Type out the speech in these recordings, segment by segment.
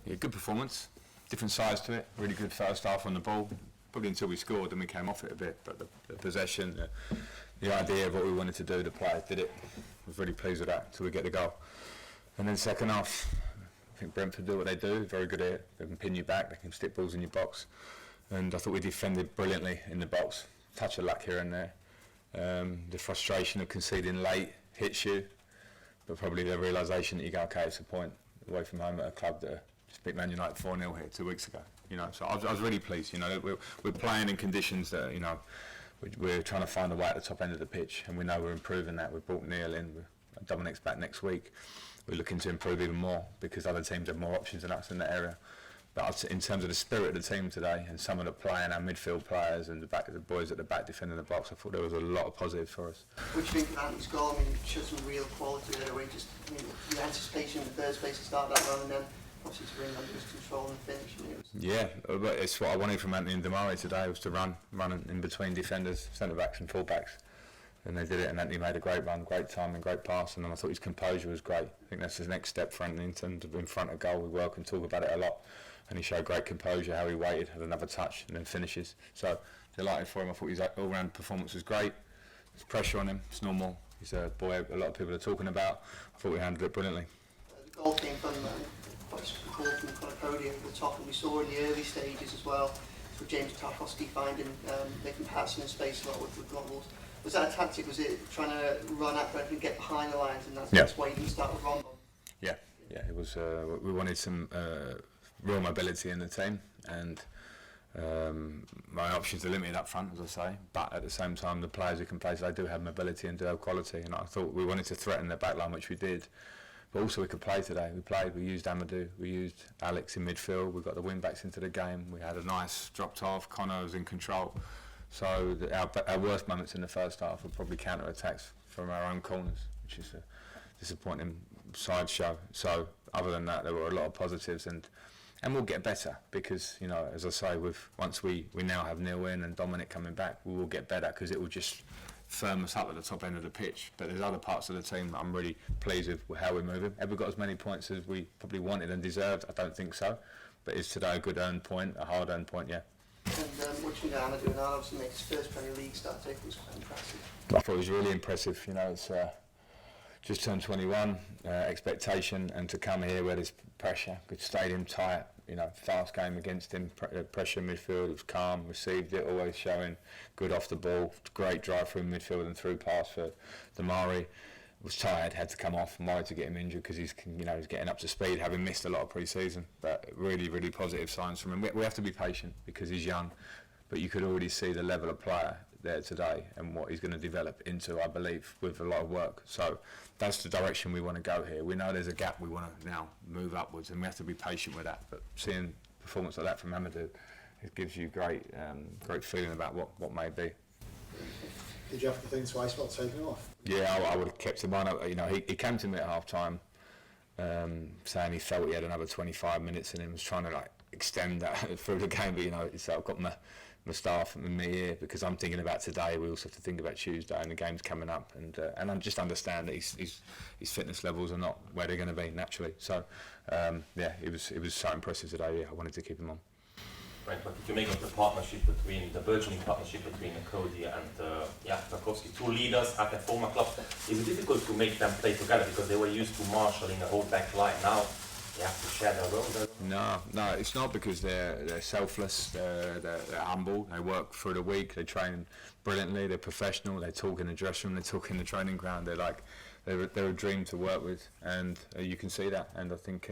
Yeah, good performance, different sides to it, really good first half on the ball, probably until we scored and we came off it a bit, but the possession, the idea of what we wanted to do, the players did it. I was really pleased with that until we get the goal. And then second half, I think Brentford do what they do, very good at it. They can pin you back, they can stick balls in your box. And I thought we defended brilliantly in the box, touch of luck here and there. The frustration of conceding late hits you, but probably the realisation that you go, okay, it's a point away from home at a club that just beat Man United 4-0 here 2 weeks ago. You know, so I was really pleased. You know, we're playing in conditions that, you know, we're trying to find a way at the top end of the pitch, and we know we're improving that. We've brought Neal in, Dominic's back next week. We're looking to improve even more because other teams have more options than us in that area. But in terms of the spirit of the team today and some of the play and our midfield players and the boys at the back defending the box, I thought there was a lot of positives for us. What do you think of Anthony's goal? I mean, it showed some real quality there. The anticipation in the first place to start that run, and then obviously to bring under his control and finish. I mean, yeah, it's what I wanted from Anthony and Damari today, was to run in between defenders, centre backs and full backs. And they did it, and Anthony made a great run, great timing, great pass, and I thought his composure was great. I think that's the next step for Anthony in terms of in front of goal. We work and talk about it a lot, and he showed great composure, how he waited, had another touch, and then finishes. So delighted for him. I thought his all-round performance was great. There's pressure on him, it's normal. He's a boy a lot of people are talking about. I thought we handled it brilliantly. The goal came from Coady over the top, and we saw in the early stages as well, for James Tarkowski making passing in space a lot with goals. Was that a tactic? Was it trying to run at Brentford and get behind the lines, and that's why you didn't start with Rondon? Yeah, it was. We wanted some real mobility in the team, and my options are limited up front, as I say. But at the same time, the players who can play, they do have mobility and do have quality. And I thought we wanted to threaten the back line, which we did. But also we could play today. We used Amadou, we used Alex in midfield. We got the wing backs into the game. We had a nice dropped off. Connor was in control. So our worst moments in the first half were probably counter-attacks from our own corners, which is a disappointing sideshow. So other than that, there were a lot of positives, and we'll get better because, you know, as I say, once we now have Neal in and Dominic coming back, we will get better because it will just firm us up at the top end of the pitch. But there's other parts of the team that I'm really pleased with how we're moving. Have we got as many points as we probably wanted and deserved? I don't think so. But is today a good earned point, a hard earned point? Yeah. And watching Amadou Onana obviously make his first Premier League start, I think was quite impressive. I thought it was really impressive. You know, it's just turned 21, expectation, and to come here where there's pressure, good stadium, tight, you know, fast game against him, pressure in midfield, it was calm, received it, always showing good off the ball, great drive through midfield and through pass for Damari. Was tired, had to come off, and worried to get him injured because he's getting up to speed, having missed a lot of pre-season. But really, really positive signs from him. We have to be patient because he's young, but you could already see the level of player there today and what he's going to develop into, I believe, with a lot of work. So that's the direction we want to go here. We know there's a gap we want to now move upwards, and we have to be patient with that. But seeing performance like that from Amadou, it gives you great feeling about what may be. Did you have to think twice about taking him off? Yeah, I would have kept him on. You know, he came to me at half time saying he felt he had another 25 minutes in him, was trying to extend that through the game. But you know, so I've got my staff and me here because I'm thinking about today. We also have to think about Tuesday and the game's coming up, and I just understand that his fitness levels are not where they're going to be naturally. So it was so impressive today. Yeah, I wanted to keep him on. Right, what did you make of the burgeoning partnership between Coady and Tarkowski, two leaders at their former clubs? Is it difficult to make them play together because they were used to marshalling the whole back line? Now they have to share their role. No, it's not because they're selfless. They're humble. They work through the week. They train brilliantly. They're professional. They talk in the dressing room. They talk in the training ground. They're a dream to work with, and you can see that. And I think.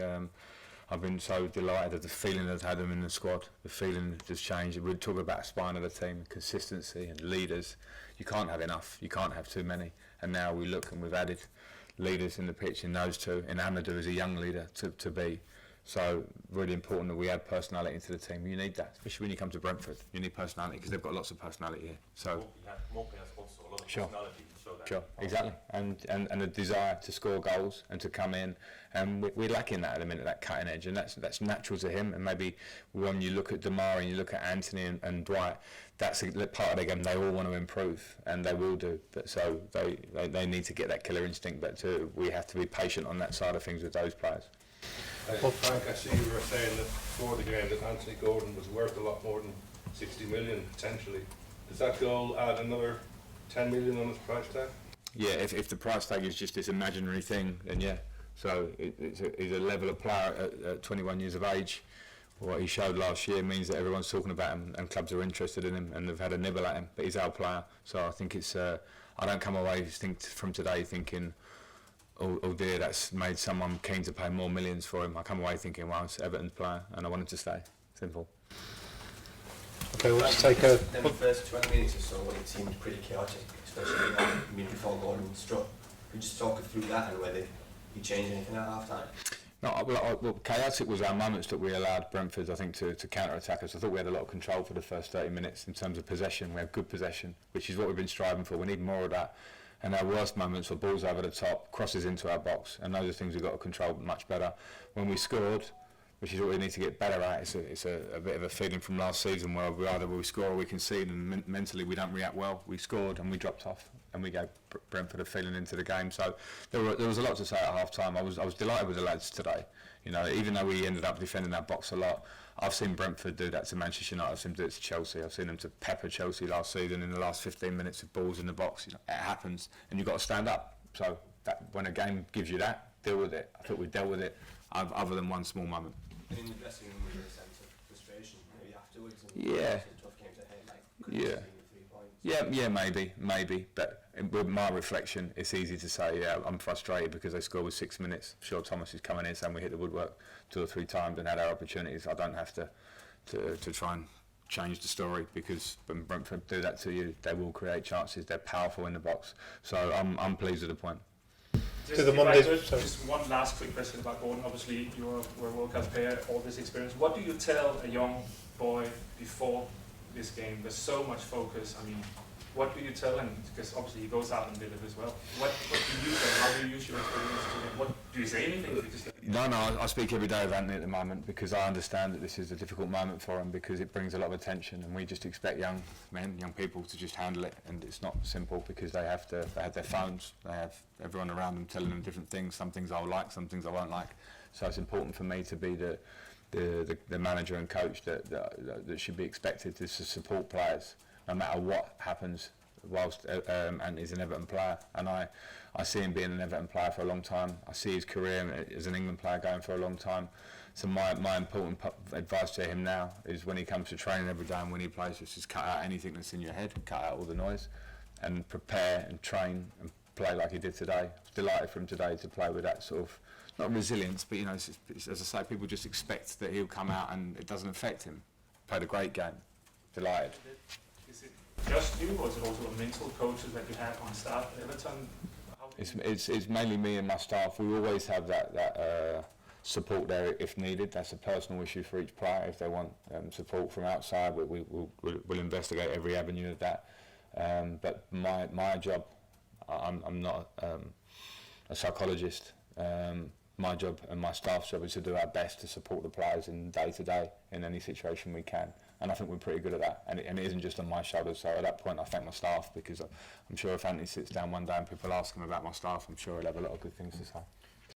I've been so delighted at the feeling that's had them in the squad. The feeling has changed. We talk about a spine of the team, consistency and leaders. You can't have enough. You can't have too many. And now we look and we've added leaders in the pitch in those two. In Amadou as a young leader to be. So really important that we add personality into the team. You need that, especially when you come to Brentford. You need personality because they've got lots of personality here. So Maupay has also a lot of personality. Sure, exactly, and a desire to score goals and to come in, and we're lacking that at the minute, that cutting edge, and that's natural to him. And maybe when you look at Damari and you look at Anthony and Dwight, that's a part of their game. They all want to improve, and they will do. But so they need to get that killer instinct. But we have to be patient on that side of things with those players. Frank, I see you were saying that before the game that Anthony Gordon was worth a lot more than 60 million potentially. Does that goal add another 10 million on his price tag? Yeah, if the price tag is just this imaginary thing, then yeah. So he's a level of player at 21 years of age. What he showed last year means that everyone's talking about him and clubs are interested in him and they've had a nibble at him. But he's our player, so I think it's. I don't come away from today thinking, oh dear, that's made someone keen to pay more millions for him. I come away thinking, well, it's Everton's player and I want him to stay. Simple. Okay, we'll just take a... Then the first 20 minutes or so when it seemed pretty chaotic, especially before Gordon struck. Could you just talk us through that and whether you changed anything at half time? No, well, chaotic was our moments that we allowed Brentford, I think, to counter-attack us. I thought we had a lot of control for the first 30 minutes in terms of possession. We had good possession, which is what we've been striving for. We need more of that. And our worst moments were balls over the top, crosses into our box, and those are things we've got to control much better. When we scored, which is what we need to get better at, it's a bit of a feeling from last season where either we score or we concede, and mentally we don't react well. We scored and we dropped off, and we gave Brentford a feeling into the game. So there was a lot to say at half time. I was delighted with the lads today. You know, even though we ended up defending our box a lot, I've seen Brentford do that to Manchester United. I've seen them do it to Chelsea. I've seen them to pepper Chelsea last season in the last 15 minutes with balls in the box. You know, it happens, and you've got to stand up. So that, when a game gives you that, deal with it. I thought we dealt with it, other than one small moment. And in the dressing room, was there a sense of frustration maybe afterwards? And Yeah. Tough game to hit, like, could you Yeah. have seen the 3 points? Yeah, maybe. But with my reflection, it's easy to say, yeah, I'm frustrated because they scored with 6 minutes. Sure, Thomas is coming in saying we hit the woodwork 2 or 3 times and had our opportunities. I don't have to try and change the story, because when Brentford do that to you, they will create chances. They're powerful in the box. So I'm pleased with the point. Just, the if I Mondays, could, sorry. just one last quick question about Gordon. Obviously, you were a World Cup player, all this experience. What do you tell a young boy before this game? There's so much focus. I mean, what do you tell him? Because obviously he goes out and delivers well. What do you tell him? How do you use your experience to him? What do you say anything? No, I speak every day with Anthony at the moment, because I understand that this is a difficult moment for him, because it brings a lot of attention, and we just expect young people to just handle it, and it's not simple, because they have their phones, they have everyone around them telling them different things. Some things I'll like, some things I won't like. So it's important for me to be the manager and coach that should be expected to support players no matter what happens, whilst and is an Everton player. And I see him being an Everton player for a long time. I see his career as an England player going for a long time. So my important advice to him now is, when he comes to training every day and when he plays, just cut out anything that's in your head, cut out all the noise, and prepare and train and play like he did today. I was delighted for him today to play with that sort of, not resilience, but you know, it's, as I say, people just expect that he'll come out and it doesn't affect him. Played a great game. Delighted. Is it just you, or is it also a mental coaches that you have on staff at Everton? It's mainly me and my staff. We always have that support there if needed. That's a personal issue for each player. If they want support from outside, we'll investigate every avenue of that. But my job, I'm not a psychologist. My job and my staff's job is to do our best to support the players in day to day in any situation we can. And I think we're pretty good at that, and it isn't just on my shoulders. So at that point, I thank my staff, because I'm sure if Anthony sits down one day and people ask him about my staff, I'm sure he'll have a lot of good things to say.